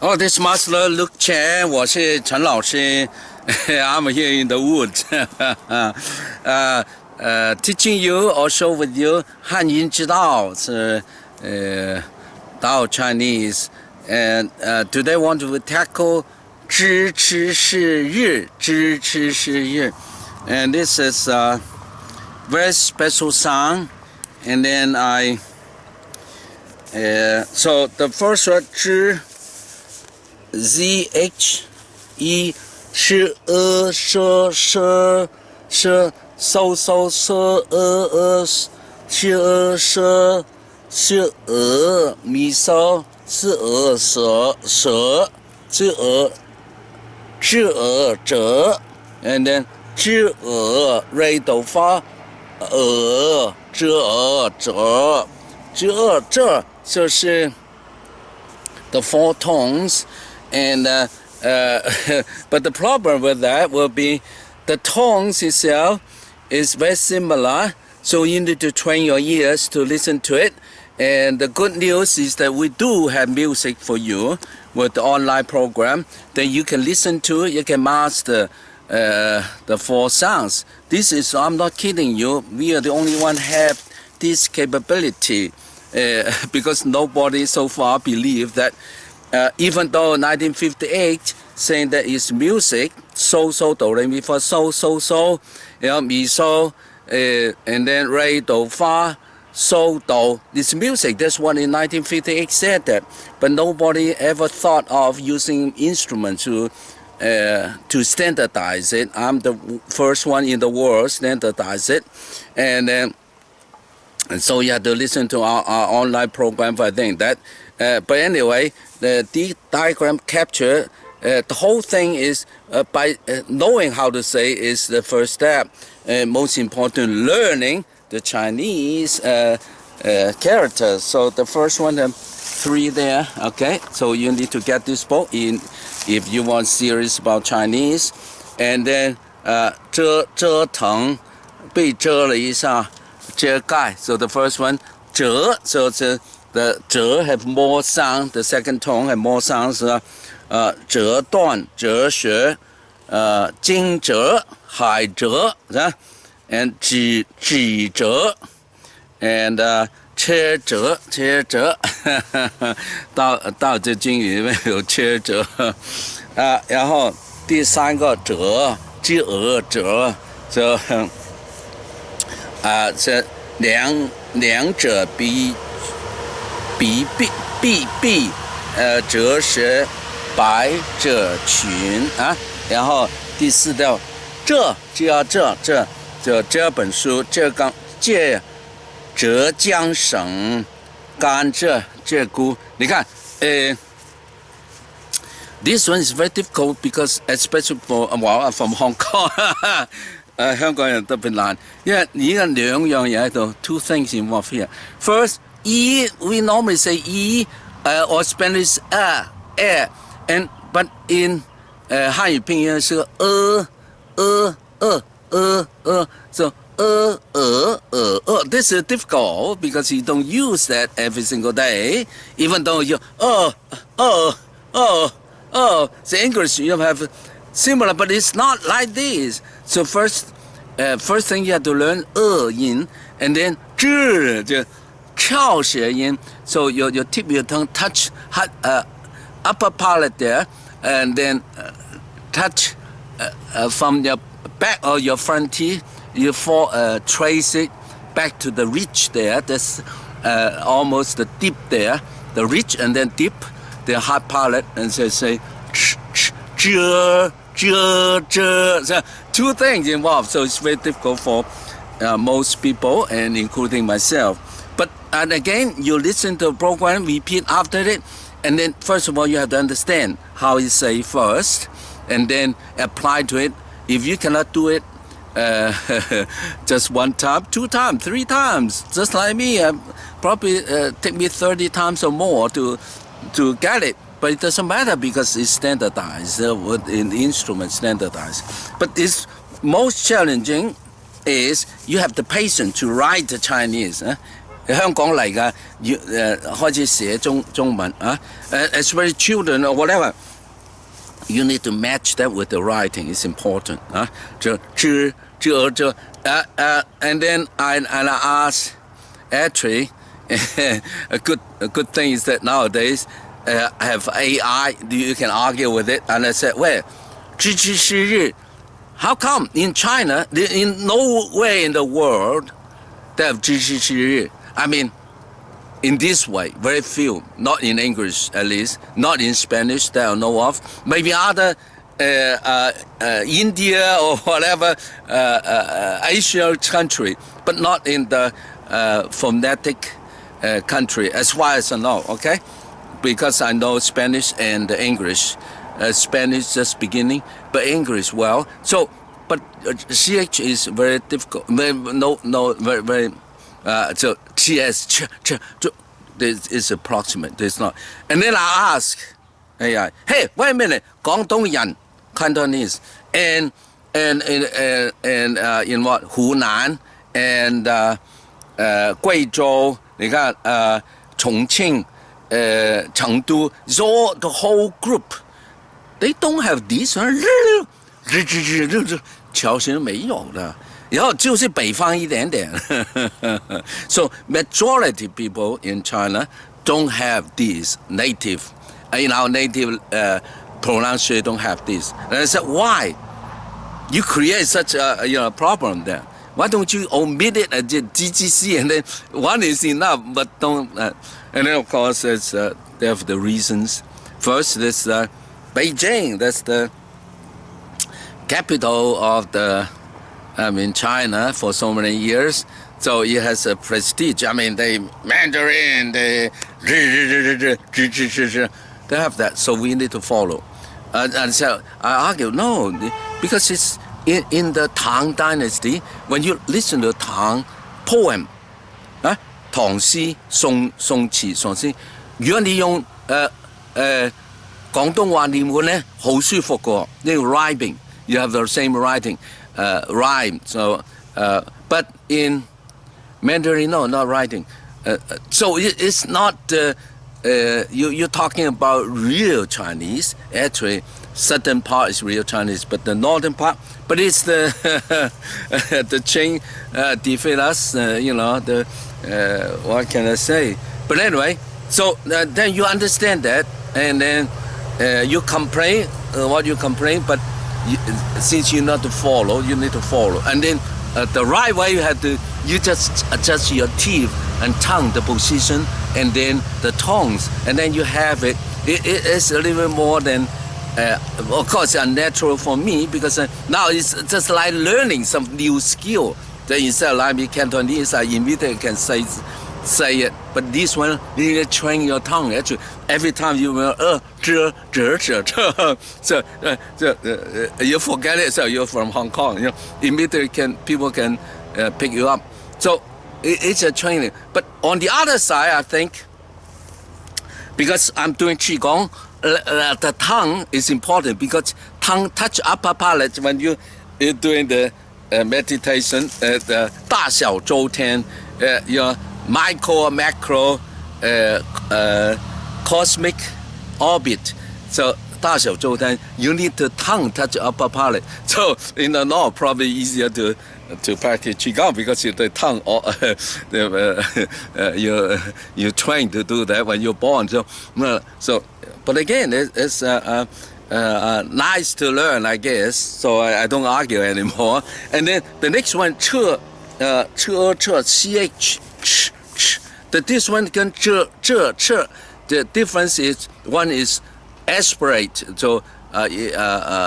Oh, this Master Luke Chen 我是陈老师 I'm here in the woods. Teaching you or show with you 汉音之道是Dao Chinese. And today I want to tackle 知吃是日 知吃是日 And this is a very special song. And then so the first word 知 ZH E 是说说说搜搜说说是米搜是蛇蛇是折 and then 知瑞斗发折这就是the four tones. And but the problem with that will be the tones itself is very similar, so you need to train your ears to listen to it. And the good news is that we do have music for you with the online program that you can listen to. You can master the four sounds. This is, I'm not kidding you, we are the only one have this capability because nobody so far believed that even though 1958 saying that it's music, so do re mi fa so, mi so, and then re do fa so do. It's music. That's what in 1958 said that, but nobody ever thought of using instruments to standardize it. I'm the first one in the world standardize it, and so you have to listen to our online program for I think that. But anyway, the diagram capture, the whole thing is by knowing how to say is the first step. Most important, learning the Chinese characters. So the first one, 3 there, okay? So you need to get this book in if you want series about Chinese. And then 折腾被遮了一下遮盖 So the first one 折 so the 折 have more sound, the second tone have more sounds. 折断哲学惊蛰海蛰 and 指折 and 车辙到这金鱼里面有车辙然后第3个折知折这这两者比折舌百者群然后第4条这本书浙江省甘蔗菇你看this one is very difficult because especially for from Hong Kong 香港人特別難因為而家兩樣嘢喺度 two things involved here first we normally say or Spanish and but in 漢語拼音是so this is difficult because you don't use that every single day even though you the English you have similar but it's not like this so first thing you have to learn 音 and then 就翘舌音 so you tip your tongue touch upper palate there and then touch from your back or your front teeth you trace it back to the ridge there that's almost the tip there the ridge and then dip the hard palate and say so two things involved so it's very difficult for most people and including myself but and again you listen to the program repeat after it and then first of all you have to understand how you say first and then apply to it if you cannot do it just 1 time 2 times 3 times just like me probably take me 30 times or more to get it but it doesn't matter because it's standardized in instruments standardized but it's most challenging is you have the patience to write the Chinese 香港嚟嘅，要開始寫中文啊，especially children or whatever. You need to match that with the writing. It's important. And then I ask, actually, a good thing is that nowadays I have AI. You can argue with it. And I said, well, 支持昔日 how come in China, in nowhere in the world, they have 支持昔日? I mean, in this way, very few, not in English at least, not in Spanish that I know of. Maybe other India or whatever Asian country, but not in the phonetic country, as far as I know, okay? Because I know Spanish and English. Spanish just beginning, but English well. So, but CH is very difficult. No, very. So TS, this is approximate. There's not. And then I ask AI, hey, wait a minute, 廣東人 Cantonese and in what 湖南 and 貴州，你看重慶成都 is all the whole group. They don't have this one. 朝鲜没有的。然后就是北方一点点。So majority people in China don't have this native, in our native pronunciation don't have this. And I said, why? You create such a problem there. Why don't you omit it at the GGC and then one is enough, but don't. And then of course they have the reasons. First, there's Beijing. That's the capital of China for so many years, so it has a prestige. I mean, they Mandarin, they have that, so we need to follow. And so I argue, no, because it's in the Tang Dynasty. When you listen to Tang poem, 唐詩、宋詞、宋詩，如果你用廣東話念本咧，好舒服個，呢個 rhyming, you have the same writing. Rhyme. So, but in Mandarin, no, not writing. So it's not. You're talking about real Chinese. Actually, certain part is real Chinese, but the northern part. But it's the the Qing defeat us. The what can I say? But anyway, so then you understand that, and then you complain what you complain, but. Since you need to follow, and then the right way you just adjust your teeth and tongue, the position, and then the tones, and then you have it. It's a little bit more than, of course, unnatural for me because now it's just like learning some new skill. Then instead of like Cantonese, I immediately can say it, but this one you need to train your tongue. Actually, every time you will so you forget it. So you're from Hong Kong. Immediately people can pick you up. So it's a training. But on the other side, I think because I'm doing qigong, the tongue is important because tongue touch upper palate when you're doing the meditation. The 大小周天, your micro, macro, cosmic orbit. So 大小周天, you need the tongue touch upper palate. So in the north, probably easier to practice qigong because the tongue, you're trained to do that when you're born. So but again, it's nice to learn, I guess. So I don't argue anymore. And then the next one, ch, ch. That this one can ch. The difference is one is aspirate, so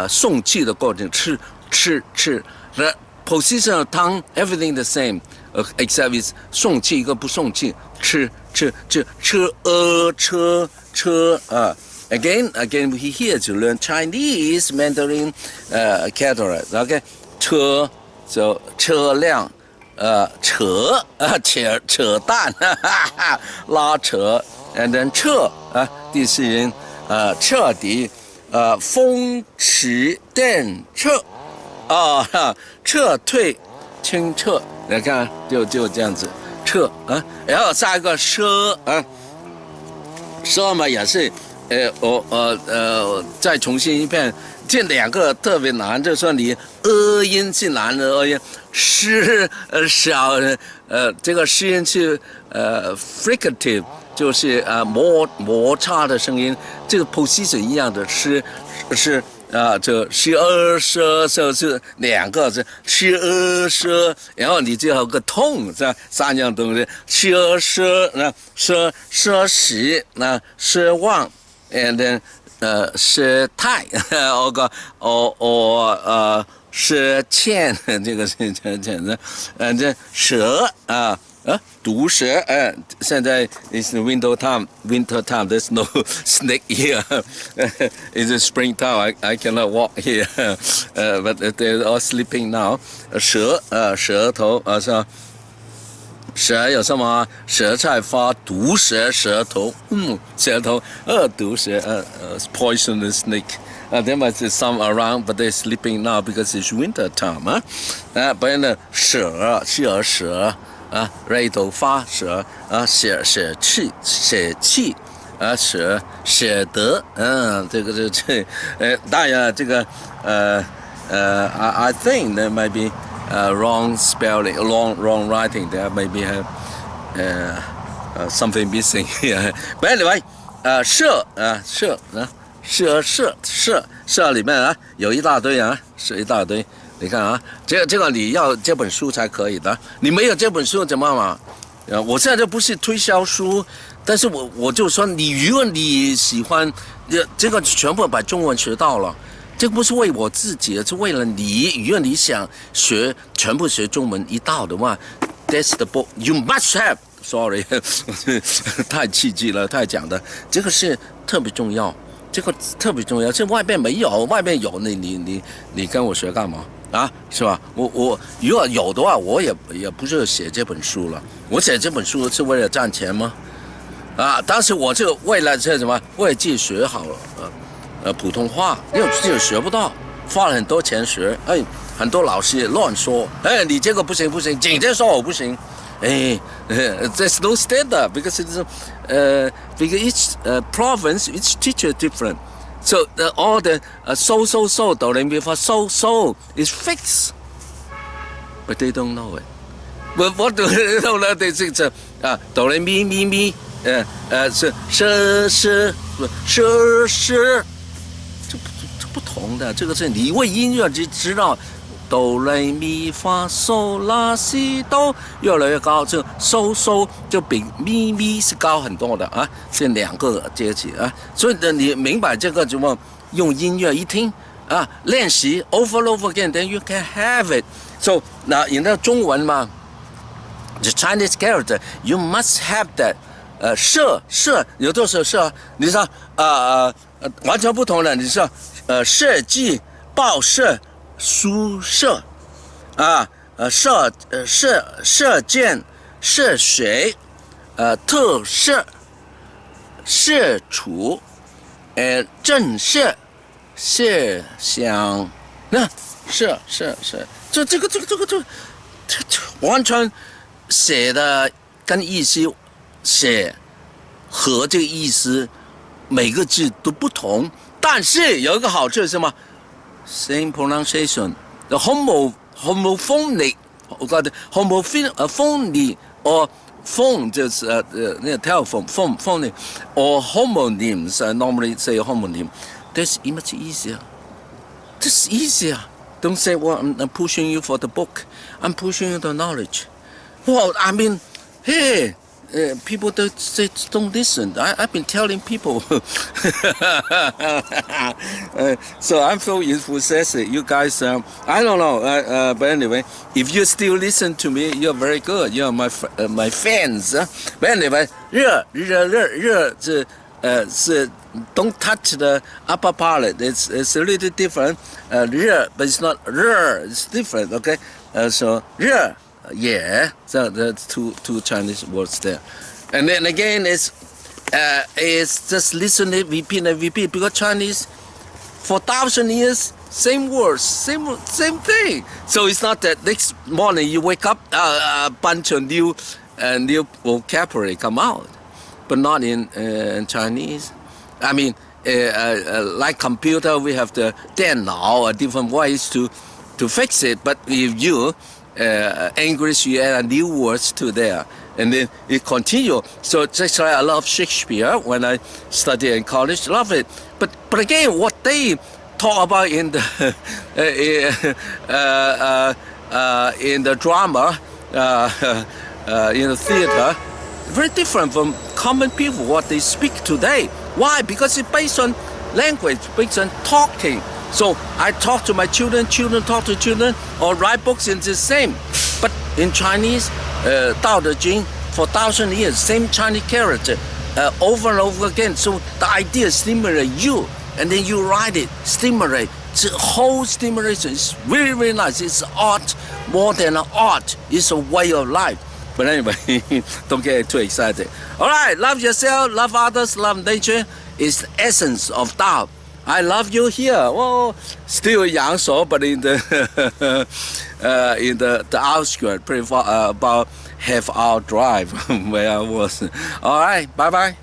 送气的过程，吃。The position of tongue, everything the same, except it's 送气一个不送气，吃。Again, we here to learn Chinese, Mandarin, cataract. Okay, 车 so 车辆。扯淡，拉扯 ，and then 第四音，彻底，风驰电掣，撤退，清澈，你看就这样子，撤彻啊，然后下一个奢啊，奢嘛也是，再重新一遍，这两个特别难，就是说你音是难的音，小这个湿音是fricative， 就是摩擦的声音，这个 position 一样的是。这是两个是然后你就有个痛，这三样东西，失失望 ，and then 失态，失欠，这个是这蛇啊。毒蛇，现在 is winter time. There's no snake here. It's a spring time. I cannot walk here, but they're all sleeping now. 舌头是吧？蛇有什么？蛇菜发毒蛇，舌头，舌头，毒蛇，poisonous snake. There might be some around, but they're sleeping now because it's winter time. 不然呢，蛇。瑞头发舌舍气舍得，这个当然这个I think there might be wrong spelling, wrong writing. There maybe have something missing here. But anyway, 社里面有一大堆是一大堆。你看啊，这个你要这本书才可以的，你没有这本书怎么嘛？我现在这不是推销书，但是我就说如果你喜欢，这个全部把中文学到了，这个不是为我自己，是为了你。如果你想全部学中文一道的话 ，That's the book you must have. Sorry， 太刺激了，太讲的，这个是特别重要，这个特别重要，这外边没有，外边有你跟我学干嘛？是吧？我如果有的话，我也不是写这本书了。我写这本书是为了赚钱吗？当时我就为了这什么，为了自己学好普通话，因为自己学不到，花了很多钱学。很多老师乱说，你这个不行，紧接说我不行。There's no standard because because each province, each teacher is different. So all the so do re mi fa so is fixed, but they don't know it. But what do they don't know? They think do re mi 是这不同的，这个是你为音乐知道。哆来咪发嗦拉西哆越来越高，这嗦就比咪是高很多的是两个阶级所以你明白这个怎么用音乐一听练习 over again, then you can have it. So 那你那中文嘛 ，the Chinese character you must have that. 有的时候社，你说完全不同的，你说设计报社。书社射箭射水特射射处震慑射响射这个完全写的跟意思写和这个意思每个字都不同，但是有一个好处是什么？Same pronunciation, the homophonic, homophony or phone 就是那个 telephone phonic or homonyms. I normally say homonym. That's much easier. This is easier. Don't say, well, I'm pushing you for the book. I'm pushing you the knowledge. Well, I mean, hey. People don't listen. I've been telling people. So I'm so enthusiastic. You guys, I don't know. But anyway, if you still listen to me, you're very good. You're my fans. But anyway, 热是don't touch the upper palate. It's a little different. 热 but it's not 热. It's different. Okay. So 热. Yeah, so that's two Chinese words there, and then again it's just listen it, repeat because Chinese for 1,000 years same words, same thing. So it's not that next morning you wake up a bunch of new new vocabulary come out, but not in Chinese. I mean, like computer, we have the 电脑, different ways to fix it. But if you English, you add new words to there, and then it continue. So just like I love Shakespeare when I study in college, love it. But again, what they talk about in the in the drama, in the theater, very different from common people what they speak today. Why? Because it's based on language, based on talking. So I talk to my children, children talk to children, or write books in the same. But in Chinese, Tao Te Ching, for 1,000 years, same Chinese character, over and over again. So the idea stimulate you, and then you write it, stimulate. The whole stimulation is really, really nice. It's art more than an art. It's a way of life. But anyway, don't get too excited. All right, love yourself, love others, love nature. It's the essence of Tao. I love you here. Oh, still Yangzhou, but in the in the outskirts, pretty far, about half-hour drive where I was. All right, bye bye.